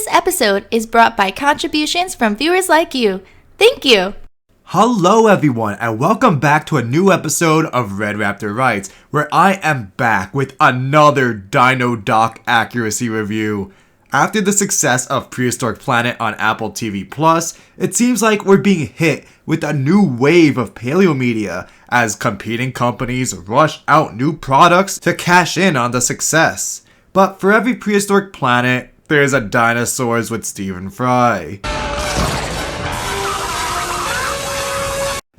This episode is brought by contributions from viewers like you. Thank you! Hello everyone, and welcome back to a new episode of Red Raptor Writes, where I am back with another Dino Doc accuracy review. After the success of Prehistoric Planet on Apple TV+, it seems like we're being hit with a new wave of paleo media as competing companies rush out new products to cash in on the success. But for every Prehistoric Planet, there's a Dinosaurs with Stephen Fry.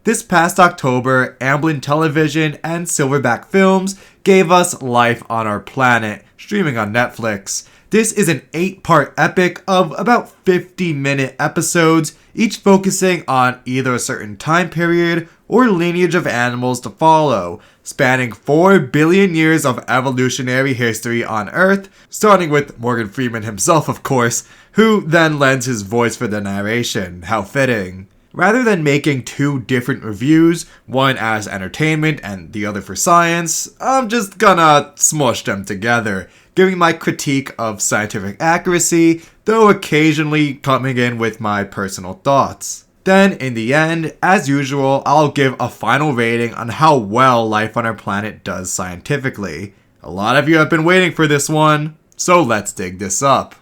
This past October, Amblin Television and Silverback Films gave us Life on Our Planet, streaming on Netflix. This is an 8-part epic of about 50-minute episodes, each focusing on either a certain time period or lineage of animals to follow, spanning 4 billion years of evolutionary history on Earth, starting with Morgan Freeman himself, of course, who then lends his voice for the narration. How fitting. Rather than making two different reviews, one as entertainment and the other for science, I'm just gonna smush them together, giving my critique of scientific accuracy, though occasionally coming in with my personal thoughts. Then, in the end, as usual, I'll give a final rating on how well life on our planet does scientifically. A lot of you have been waiting for this one, so let's dig this up.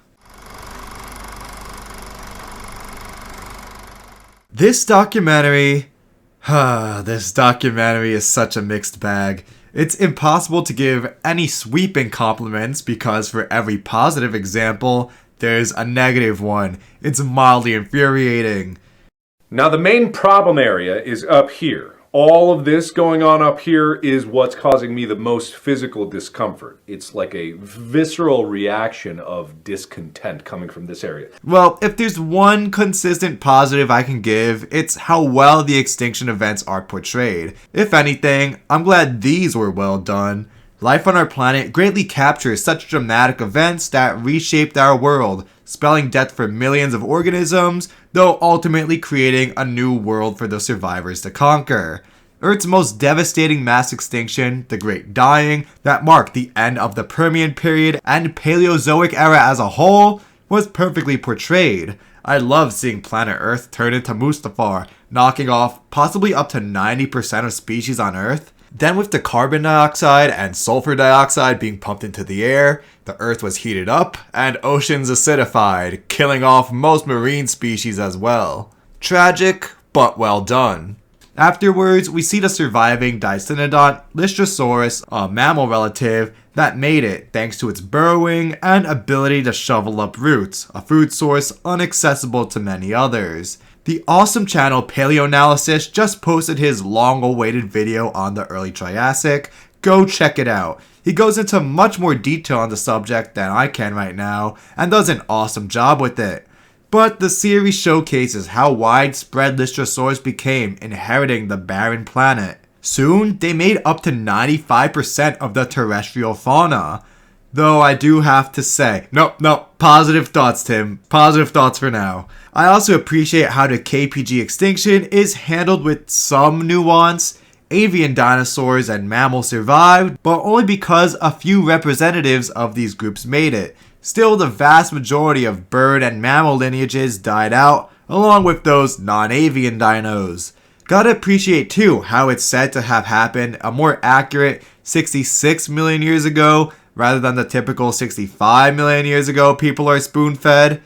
This documentary is such a mixed bag. It's impossible to give any sweeping compliments because for every positive example, there's a negative one. It's mildly infuriating. Now the main problem area is up here. All of this going on up here is what's causing me the most physical discomfort. It's like a visceral reaction of discontent coming from this area. Well, if there's one consistent positive I can give, it's how well the extinction events are portrayed. If anything, I'm glad these were well done. Life on our planet greatly captures such dramatic events that reshaped our world, spelling death for millions of organisms, though ultimately creating a new world for the survivors to conquer. Earth's most devastating mass extinction, the Great Dying, that marked the end of the Permian period and Paleozoic era as a whole, was perfectly portrayed. I love seeing planet Earth turn into Mustafar, knocking off possibly up to 90% of species on Earth. Then with the carbon dioxide and sulfur dioxide being pumped into the air, the Earth was heated up and oceans acidified, killing off most marine species as well. Tragic, but well done. Afterwards, we see the surviving Dicynodont Lystrosaurus, a mammal relative, that made it thanks to its burrowing and ability to shovel up roots, a food source inaccessible to many others. The awesome channel Paleoanalysis just posted his long-awaited video on the early Triassic. Go check it out. He goes into much more detail on the subject than I can right now, and does an awesome job with it. But the series showcases how widespread Lystrosaurus became, inheriting the barren planet. Soon, they made up to 95% of the terrestrial fauna. Though I do have to say, no, positive thoughts, Tim. Positive thoughts for now. I also appreciate how the KPG extinction is handled with some nuance. Avian dinosaurs and mammals survived, but only because a few representatives of these groups made it. Still, the vast majority of bird and mammal lineages died out, along with those non-avian dinos. Gotta appreciate too how it's said to have happened a more accurate 66 million years ago, rather than the typical 65 million years ago people are spoon-fed.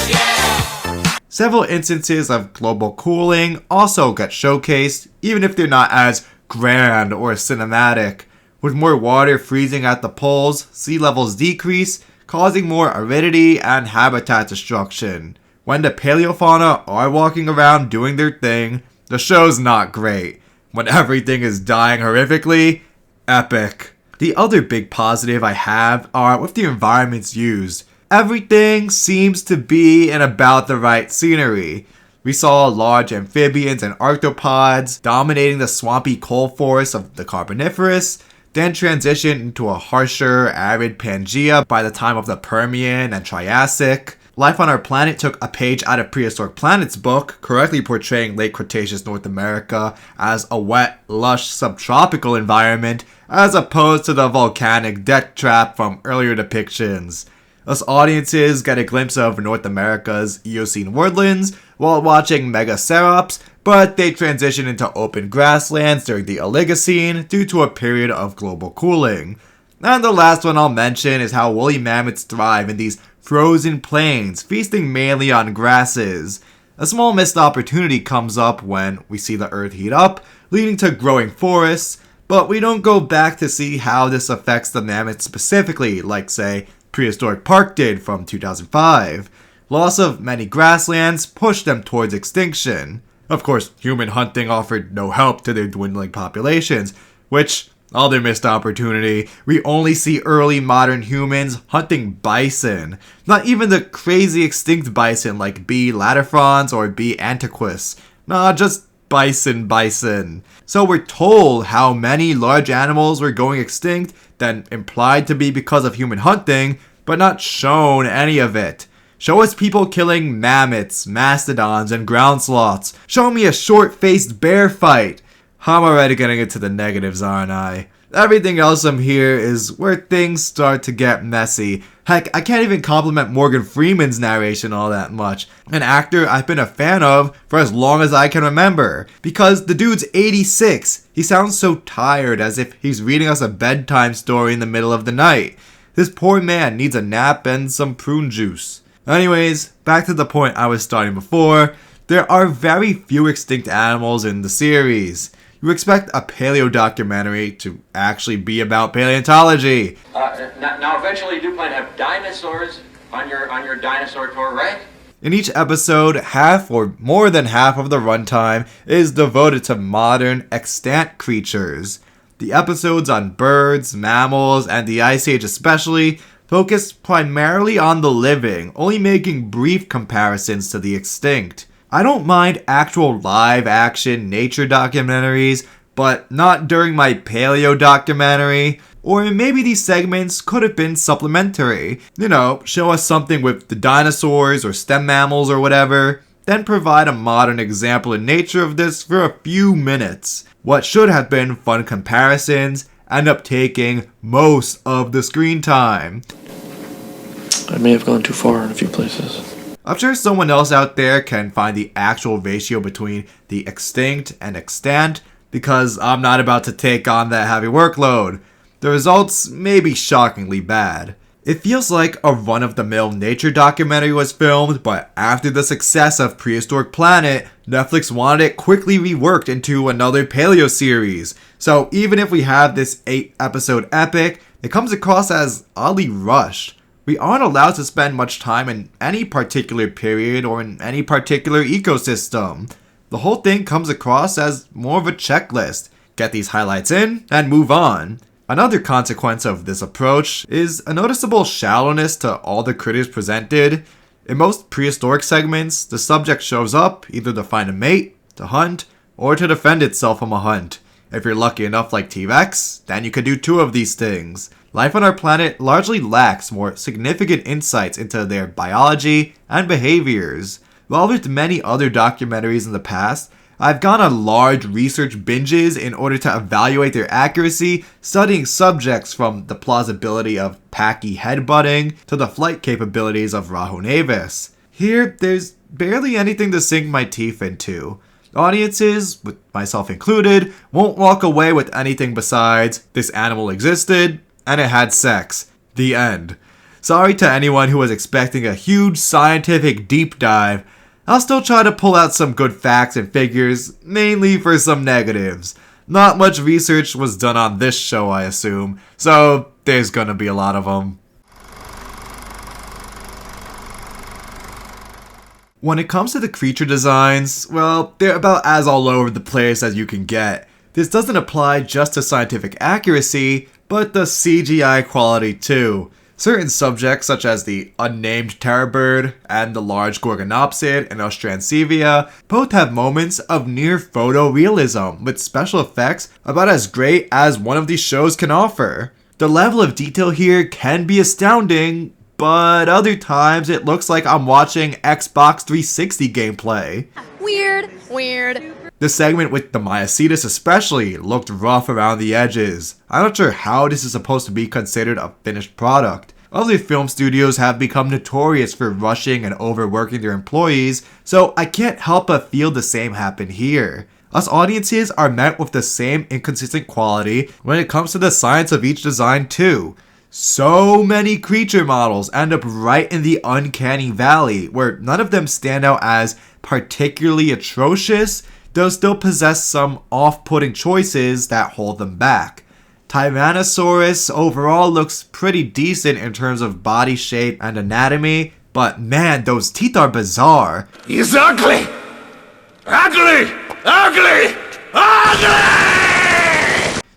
Yeah! Several instances of global cooling also get showcased, even if they're not as grand or cinematic. With more water freezing at the poles, sea levels decrease, causing more aridity and habitat destruction. When the paleofauna are walking around doing their thing, the show's not great. When everything is dying horrifically, epic. The other big positive I have are with the environments used. Everything seems to be in about the right scenery. We saw large amphibians and arthropods dominating the swampy coal forests of the Carboniferous, then transitioned into a harsher, arid Pangea by the time of the Permian and Triassic. Life on our planet took a page out of Prehistoric Planet's book, correctly portraying late Cretaceous North America as a wet, lush, subtropical environment, as opposed to the volcanic death trap from earlier depictions. Us audiences get a glimpse of North America's Eocene woodlands while watching Megacerops, but they transition into open grasslands during the Oligocene due to a period of global cooling. And the last one I'll mention is how woolly mammoths thrive in these frozen plains, feasting mainly on grasses. A small missed opportunity comes up when we see the earth heat up, leading to growing forests, but we don't go back to see how this affects the mammoths specifically, like say, Prehistoric Park did from 2005. Loss of many grasslands pushed them towards extinction. Of course, human hunting offered no help to their dwindling populations, which, other missed opportunity, we only see early modern humans hunting bison. Not even the crazy extinct bison like B. latifrons or B. antiquus. Nah, just bison. So we're told how many large animals were going extinct, then implied to be because of human hunting, but not shown any of it. Show us people killing mammoths, mastodons, and ground sloths. Show me a short-faced bear fight. I'm already getting into the negatives, aren't I? Everything else I'm here is where things start to get messy. Heck, I can't even compliment Morgan Freeman's narration all that much. An actor I've been a fan of for as long as I can remember. Because the dude's 86. He sounds so tired, as if he's reading us a bedtime story in the middle of the night. This poor man needs a nap and some prune juice. Anyways, back to the point I was starting before. There are very few extinct animals in the series. You expect a paleo documentary to actually be about paleontology. Now eventually you do plan to have dinosaurs on your dinosaur tour, right? In each episode, half or more than half of the runtime is devoted to modern, extant creatures. The episodes on birds, mammals, and the Ice Age especially focus primarily on the living, only making brief comparisons to the extinct. I don't mind actual live-action nature documentaries, but not during my paleo documentary. Or maybe these segments could have been supplementary. You know, show us something with the dinosaurs or stem mammals or whatever, then provide a modern example in nature of this for a few minutes. What should have been fun comparisons end up taking most of the screen time. I may have gone too far in a few places. I'm sure someone else out there can find the actual ratio between the extinct and extant, because I'm not about to take on that heavy workload. The results may be shockingly bad. It feels like a run-of-the-mill nature documentary was filmed, but after the success of Prehistoric Planet, Netflix wanted it quickly reworked into another paleo series. So even if we have this 8-episode epic, it comes across as oddly rushed. We aren't allowed to spend much time in any particular period or in any particular ecosystem. The whole thing comes across as more of a checklist. Get these highlights in and move on. Another consequence of this approach is a noticeable shallowness to all the critters presented. In most prehistoric segments, the subject shows up either to find a mate, to hunt, or to defend itself from a hunt. If you're lucky enough like T-Rex, then you could do two of these things. Life on our planet largely lacks more significant insights into their biology and behaviors. While with many other documentaries in the past, I've gone on large research binges in order to evaluate their accuracy, studying subjects from the plausibility of Paki headbutting to the flight capabilities of Rahonavis. Here, there's barely anything to sink my teeth into. Audiences, with myself included, won't walk away with anything besides, this animal existed, and it had sex. The end. Sorry to anyone who was expecting a huge scientific deep dive. I'll still try to pull out some good facts and figures, mainly for some negatives. Not much research was done on this show, I assume, so there's gonna be a lot of them. When it comes to the creature designs, well, they're about as all over the place as you can get. This doesn't apply just to scientific accuracy, but the CGI quality too. Certain subjects, such as the unnamed terror bird and the large gorgonopsid in Austransevia, both have moments of near photorealism with special effects about as great as one of these shows can offer. The level of detail here can be astounding, but other times it looks like I'm watching Xbox 360 gameplay. Weird. The segment with the Myocetus especially looked rough around the edges. I'm not sure how this is supposed to be considered a finished product. Other film studios have become notorious for rushing and overworking their employees, so I can't help but feel the same happen here. Us audiences are met with the same inconsistent quality when it comes to the science of each design too. So many creature models end up right in the uncanny valley, where none of them stand out as particularly atrocious, though still possess some off-putting choices that hold them back. Tyrannosaurus overall looks pretty decent in terms of body shape and anatomy, but man, those teeth are bizarre. He's ugly! Ugly! Ugly! Ugly!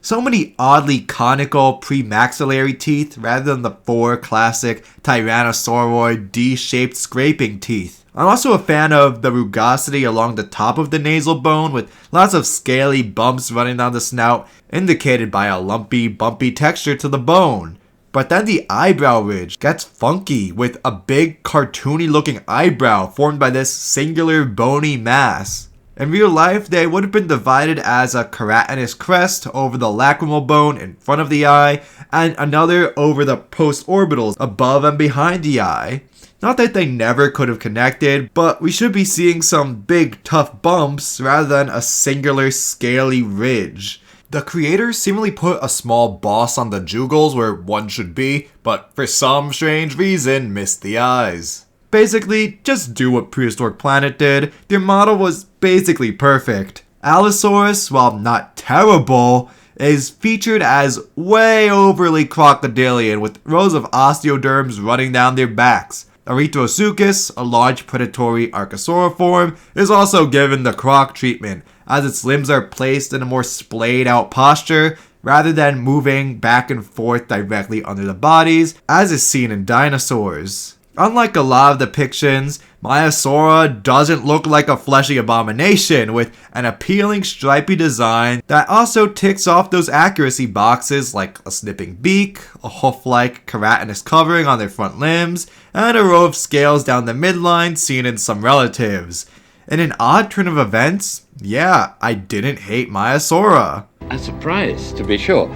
So many oddly conical premaxillary teeth rather than the four classic Tyrannosauroid D-shaped scraping teeth. I'm also a fan of the rugosity along the top of the nasal bone with lots of scaly bumps running down the snout, indicated by a lumpy, bumpy texture to the bone. But then the eyebrow ridge gets funky with a big cartoony looking eyebrow formed by this singular bony mass. In real life, they would have been divided as a keratinous crest over the lacrimal bone in front of the eye, and another over the postorbitals above and behind the eye. Not that they never could have connected, but we should be seeing some big tough bumps rather than a singular scaly ridge. The creators seemingly put a small boss on the jugals where one should be, but for some strange reason missed the eyes. Basically, just do what Prehistoric Planet did. Their model was basically perfect. Allosaurus, while not terrible, is featured as way overly crocodilian with rows of osteoderms running down their backs. Erythrosuchus, a large predatory archosauriform, is also given the croc treatment, as its limbs are placed in a more splayed out posture rather than moving back and forth directly under the bodies, as is seen in dinosaurs. Unlike a lot of depictions, Maiasaura doesn't look like a fleshy abomination with an appealing stripy design that also ticks off those accuracy boxes like a snipping beak, a hoof-like keratinous covering on their front limbs, and a row of scales down the midline seen in some relatives. In an odd turn of events, yeah, I didn't hate Maiasaura. A surprise, to be sure,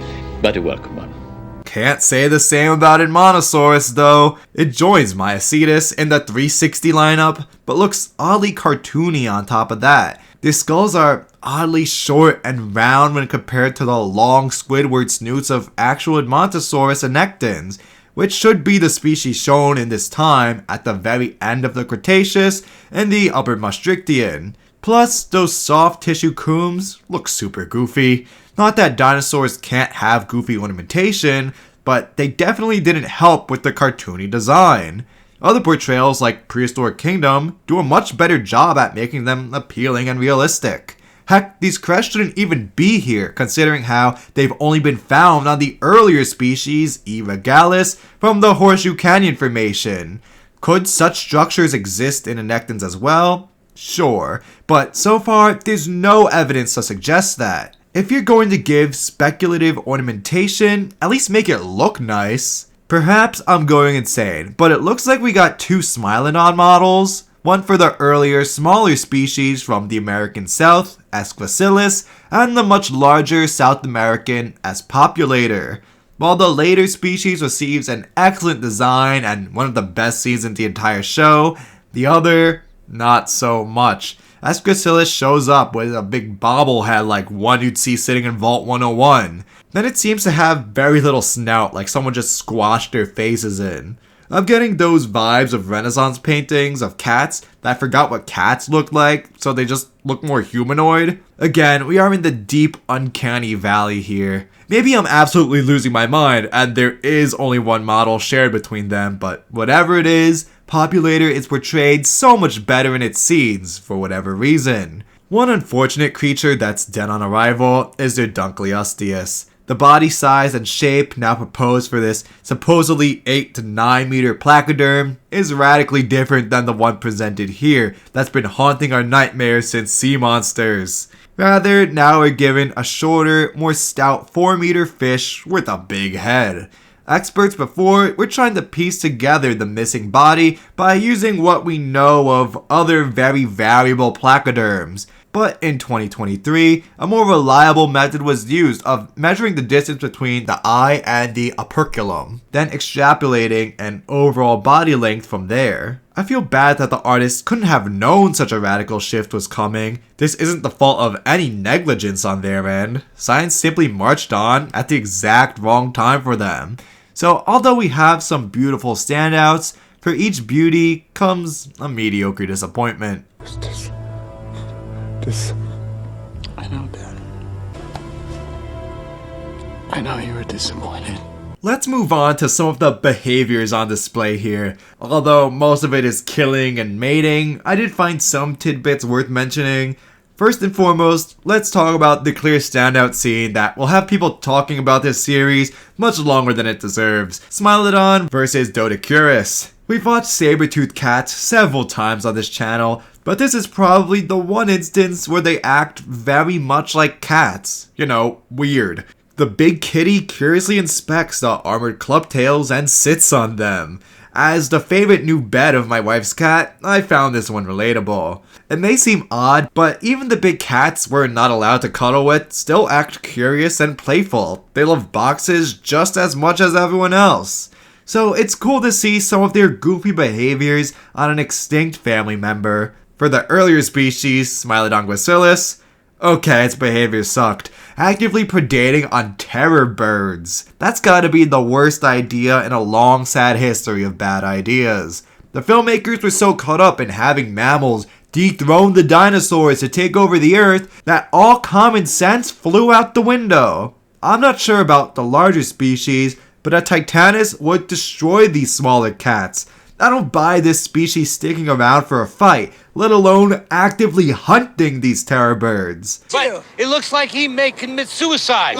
but a welcome one. Can't say the same about Monosaurus though. It joins Myocetus in the 360 lineup, but looks oddly cartoony on top of that. Their skulls are oddly short and round when compared to the long Squidward snoots of actual Edmontosaurus annectens, which should be the species shown in this time at the very end of the Cretaceous and the Upper Maastrichtian. Plus, those soft tissue combs look super goofy. Not that dinosaurs can't have goofy ornamentation, but they definitely didn't help with the cartoony design. Other portrayals like Prehistoric Kingdom do a much better job at making them appealing and realistic. Heck, these crests shouldn't even be here, considering how they've only been found on the earlier species E. regalis from the Horseshoe Canyon Formation. Could such structures exist in annectens as well? Sure, but so far there's no evidence to suggest that. If you're going to give speculative ornamentation, at least make it look nice. Perhaps I'm going insane, but it looks like we got two Smilodon models. One for the earlier, smaller species from the American South, S. gracilis, and the much larger South American S. populator. While the later species receives an excellent design and one of the best scenes in the entire show, the other, not so much. S. gracilis shows up with a big bobblehead like one you'd see sitting in Vault 101. Then it seems to have very little snout, like someone just squashed their faces in. I'm getting those vibes of Renaissance paintings of cats that forgot what cats looked like, so they just look more humanoid. Again, we are in the deep, uncanny valley here. Maybe I'm absolutely losing my mind, and there is only one model shared between them, but whatever it is, Populator is portrayed so much better in its scenes, for whatever reason. One unfortunate creature that's dead on arrival is their Dunkleus. The body size and shape now proposed for this supposedly 8 to 9 meter placoderm is radically different than the one presented here that's been haunting our nightmares since sea monsters. Rather, now we're given a shorter, more stout 4 meter fish with a big head. Experts before were trying to piece together the missing body by using what we know of other very variable placoderms. But in 2023, a more reliable method was used of measuring the distance between the eye and the operculum, then extrapolating an overall body length from there. I feel bad that the artist couldn't have known such a radical shift was coming. This isn't the fault of any negligence on their end. Science simply marched on at the exact wrong time for them. So although we have some beautiful standouts, for each beauty comes a mediocre disappointment. I know, Dad. I know you were disappointed. Let's move on to some of the behaviors on display here. Although most of it is killing and mating, I did find some tidbits worth mentioning. First and foremost, let's talk about the clear standout scene that will have people talking about this series much longer than it deserves. Smilodon versus Doedicurus. We've watched saber-toothed cats several times on this channel, but this is probably the one instance where they act very much like cats. You know, weird. The big kitty curiously inspects the armored clubtails and sits on them. As the favorite new bed of my wife's cat, I found this one relatable. It may seem odd, but even the big cats we're not allowed to cuddle with still act curious and playful. They love boxes just as much as everyone else. So it's cool to see some of their goofy behaviors on an extinct family member. For the earlier species, Smilodon gracilis, okay, its behavior sucked. Actively predating on terror birds. That's gotta be the worst idea in a long, sad history of bad ideas. The filmmakers were so caught up in having mammals dethrone the dinosaurs to take over the earth that all common sense flew out the window. I'm not sure about the larger species, but a Titanus would destroy these smaller cats. I don't buy this species sticking around for a fight, let alone actively hunting these terror birds. But it looks like he may commit suicide.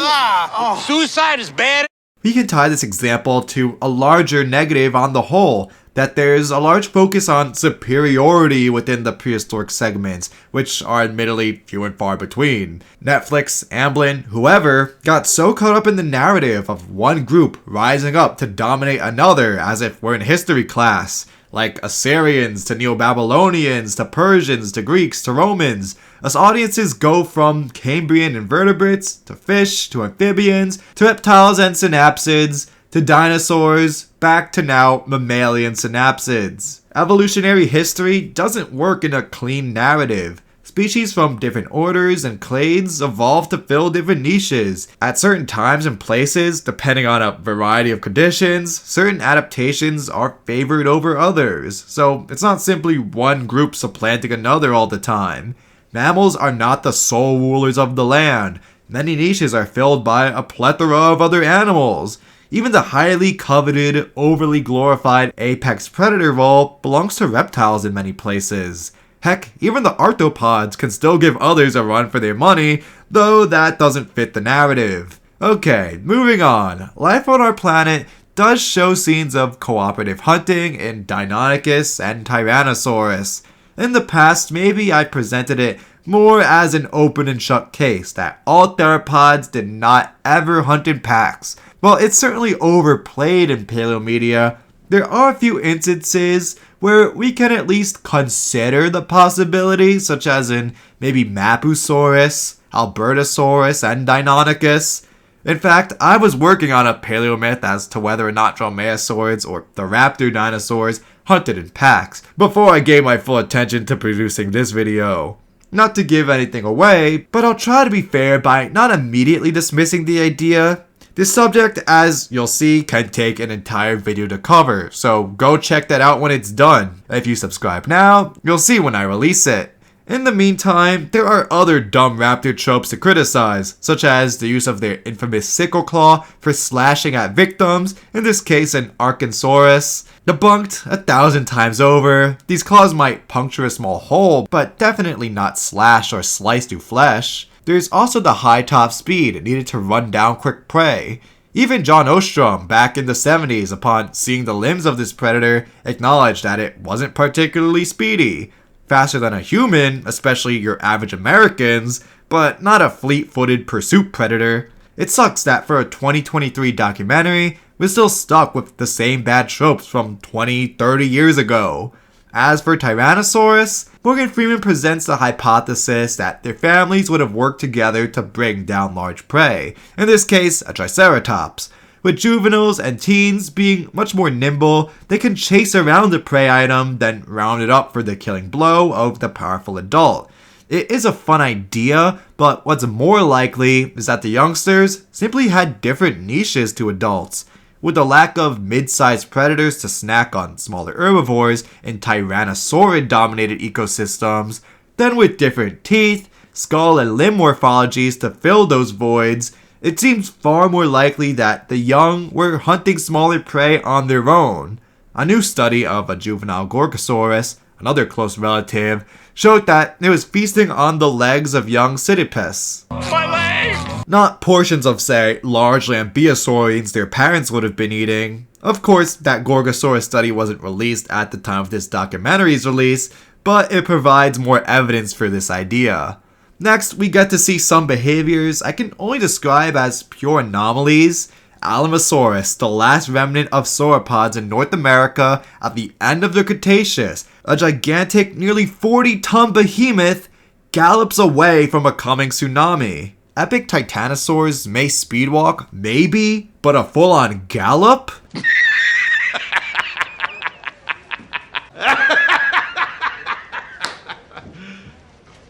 Suicide is bad. We can tie this example to a larger negative on the whole, that there's a large focus on superiority within the prehistoric segments, which are admittedly few and far between. Netflix, Amblin, whoever, got so caught up in the narrative of one group rising up to dominate another as if we're in history class. Like Assyrians to Neo-Babylonians to Persians to Greeks to Romans. Us audiences go from Cambrian invertebrates to fish to amphibians to reptiles and synapsids to dinosaurs back to now mammalian synapsids. Evolutionary history doesn't work in a clean narrative. Species from different orders and clades evolve to fill different niches. At certain times and places, depending on a variety of conditions, certain adaptations are favored over others. So it's not simply one group supplanting another all the time. Mammals are not the sole rulers of the land. Many niches are filled by a plethora of other animals. Even the highly coveted, overly glorified apex predator role belongs to reptiles in many places. Heck, even the arthropods can still give others a run for their money, though that doesn't fit the narrative. Okay, moving on. Life on our planet does show scenes of cooperative hunting in Deinonychus and Tyrannosaurus. In the past, maybe I presented it more as an open and shut case that all theropods did not ever hunt in packs. While it's certainly overplayed in paleo media, there are a few instances where we can at least consider the possibility, such as in maybe Mapusaurus, Albertosaurus, and Deinonychus. In fact, I was working on a paleo myth as to whether or not dromaeosaurs or the Raptor dinosaurs hunted in packs before I gave my full attention to producing this video. Not to give anything away, but I'll try to be fair by not immediately dismissing the idea. This subject, as you'll see, can take an entire video to cover, so go check that out when it's done. If you subscribe now, you'll see when I release it. In the meantime, there are other dumb raptor tropes to criticize, such as the use of their infamous sickle claw for slashing at victims, in this case an Archansaurus. Debunked 1,000 times over, these claws might puncture a small hole, but definitely not slash or slice through flesh. There's also the high top speed needed to run down quick prey. Even John Ostrom, back in the 70s, upon seeing the limbs of this predator, acknowledged that it wasn't particularly speedy. Faster than a human, especially your average Americans, but not a fleet-footed pursuit predator. It sucks that for a 2023 documentary, we're still stuck with the same bad tropes from 20, 30 years ago. As for Tyrannosaurus, Morgan Freeman presents the hypothesis that their families would have worked together to bring down large prey, in this case a Triceratops. With juveniles and teens being much more nimble, they can chase around the prey item, then round it up for the killing blow of the powerful adult. It is a fun idea, but what's more likely is that the youngsters simply had different niches to adults. With the lack of mid-sized predators to snack on smaller herbivores in Tyrannosaurid-dominated ecosystems, then with different teeth, skull and limb morphologies to fill those voids, it seems far more likely that the young were hunting smaller prey on their own. A new study of a juvenile Gorgosaurus, another close relative, showed that it was feasting on the legs of young Cytipus. My leg! Not portions of, say, large Lambeosaurians their parents would have been eating. Of course, that Gorgosaurus study wasn't released at the time of this documentary's release, but it provides more evidence for this idea. Next, we get to see some behaviors I can only describe as pure anomalies. Alamosaurus, the last remnant of sauropods in North America at the end of the Cretaceous, a gigantic, nearly 40-ton behemoth, gallops away from a coming tsunami. Epic titanosaurs may speedwalk, maybe, but a full-on gallop?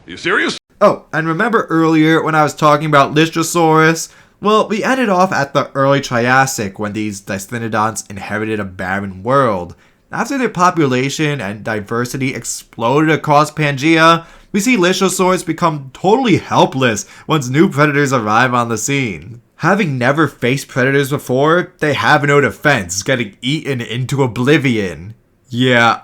You serious? Oh, and remember earlier when I was talking about Plesiosaurus? Well, we ended off at the early Triassic when these Dicynodonts inherited a barren world. After their population and diversity exploded across Pangaea, we see Plesiosaurs become totally helpless once new predators arrive on the scene. Having never faced predators before, they have no defense, getting eaten into oblivion. Yeah,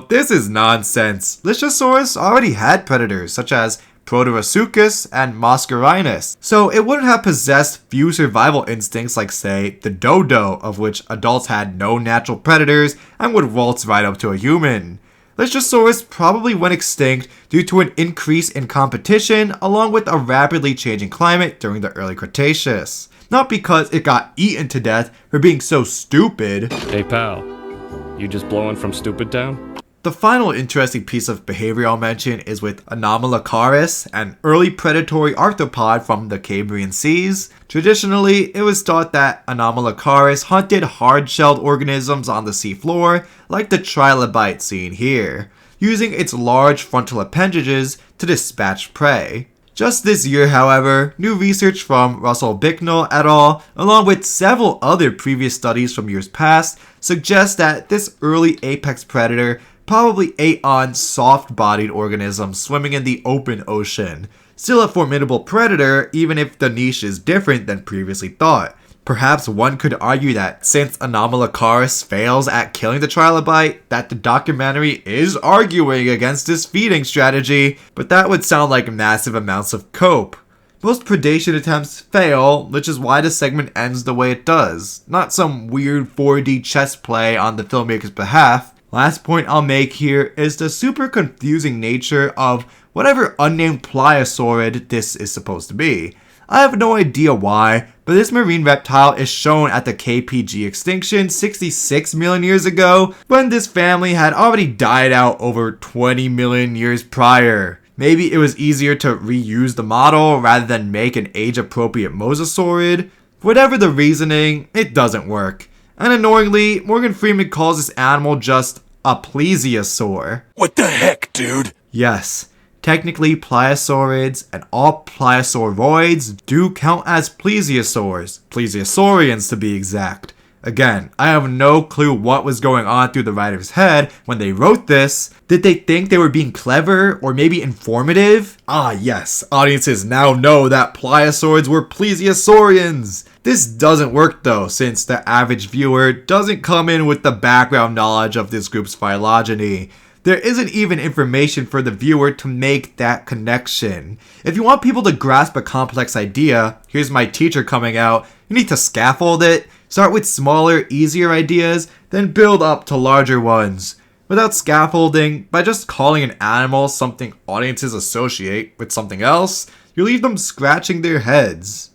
this is nonsense. Plesiosaurus already had predators such as Proterosuchus and Mascarinus, so it wouldn't have possessed few survival instincts like, say, the dodo, of which adults had no natural predators and would waltz right up to a human. Plesiosaurus probably went extinct due to an increase in competition along with a rapidly changing climate during the early Cretaceous. Not because it got eaten to death for being so stupid. Hey pal, you just blowing from stupid town? The final interesting piece of behavior I'll mention is with Anomalacarus, an early predatory arthropod from the Cambrian seas. Traditionally, it was thought that Anomalacarus hunted hard-shelled organisms on the seafloor, like the trilobite seen here, using its large frontal appendages to dispatch prey. Just this year, however, new research from Russell Bicknell et al., along with several other previous studies from years past, suggests that this early apex predator probably ate on soft-bodied organisms swimming in the open ocean. Still a formidable predator, even if the niche is different than previously thought. Perhaps one could argue that since Anomalacarus fails at killing the trilobite, that the documentary is arguing against this feeding strategy, but that would sound like massive amounts of cope. Most predation attempts fail, which is why the segment ends the way it does. Not some weird 4D chess play on the filmmaker's behalf. Last point I'll make here is the super confusing nature of whatever unnamed Plesiosaur this is supposed to be. I have no idea why, but this marine reptile is shown at the KPG extinction 66 million years ago, when this family had already died out over 20 million years prior. Maybe it was easier to reuse the model rather than make an age-appropriate mosasaurid. Whatever the reasoning, it doesn't work. And annoyingly, Morgan Freeman calls this animal just a plesiosaur. What the heck, dude? Yes, technically plesiosaurids and all plesiosauroids do count as plesiosaurs, plesiosaurians to be exact. Again, I have no clue what was going on through the writer's head when they wrote this. Did they think they were being clever or maybe informative? Ah yes, audiences now know that plesiosaurs were plesiosaurians. This doesn't work though, since the average viewer doesn't come in with the background knowledge of this group's phylogeny. There isn't even information for the viewer to make that connection. If you want people to grasp a complex idea, here's my teacher coming out, you need to scaffold it. Start with smaller, easier ideas, then build up to larger ones. Without scaffolding, by just calling an animal something audiences associate with something else, you leave them scratching their heads.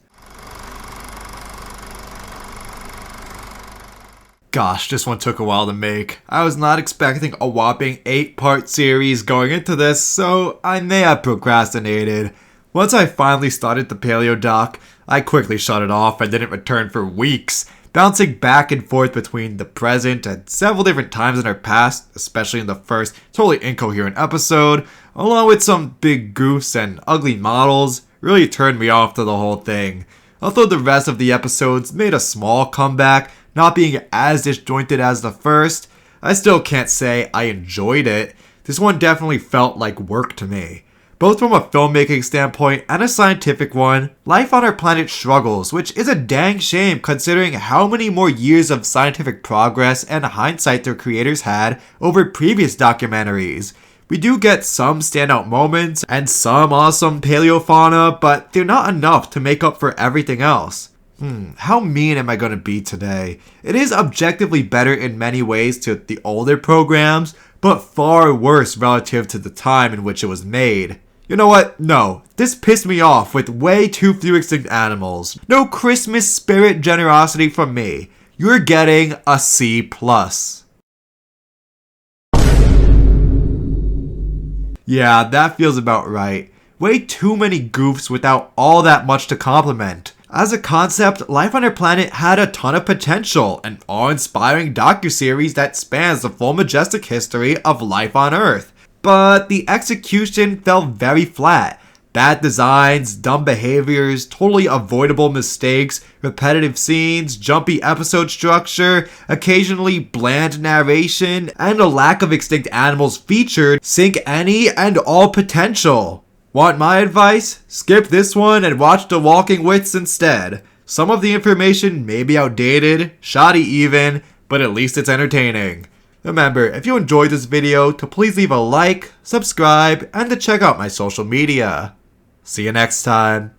Gosh, this one took a while to make. I was not expecting a whopping 8-part series going into this, so I may have procrastinated. Once I finally started the Paleo doc, I quickly shut it off and didn't return for weeks, bouncing back and forth between the present and several different times in our past, especially in the first totally incoherent episode, along with some big goofs and ugly models, really turned me off to the whole thing. Although the rest of the episodes made a small comeback, not being as disjointed as the first, I still can't say I enjoyed it. This one definitely felt like work to me. Both from a filmmaking standpoint and a scientific one, life on our planet struggles, which is a dang shame considering how many more years of scientific progress and hindsight their creators had over previous documentaries. We do get some standout moments and some awesome paleofauna, but they're not enough to make up for everything else. How mean am I going to be today? It is objectively better in many ways to the older programs, but far worse relative to the time in which it was made. You know what? No, this pissed me off with way too few extinct animals. No Christmas spirit generosity from me. You're getting a C+. Yeah, that feels about right. Way too many goofs without all that much to compliment. As a concept, life on our planet had a ton of potential, an awe-inspiring docuseries that spans the full majestic history of life on Earth. But the execution fell very flat. Bad designs, dumb behaviors, totally avoidable mistakes, repetitive scenes, jumpy episode structure, occasionally bland narration, and a lack of extinct animals featured sink any and all potential. Want my advice? Skip this one and watch The Walking Wits instead. Some of the information may be outdated, shoddy even, but at least it's entertaining. Remember, if you enjoyed this video, to please leave a like, subscribe, and to check out my social media. See you next time.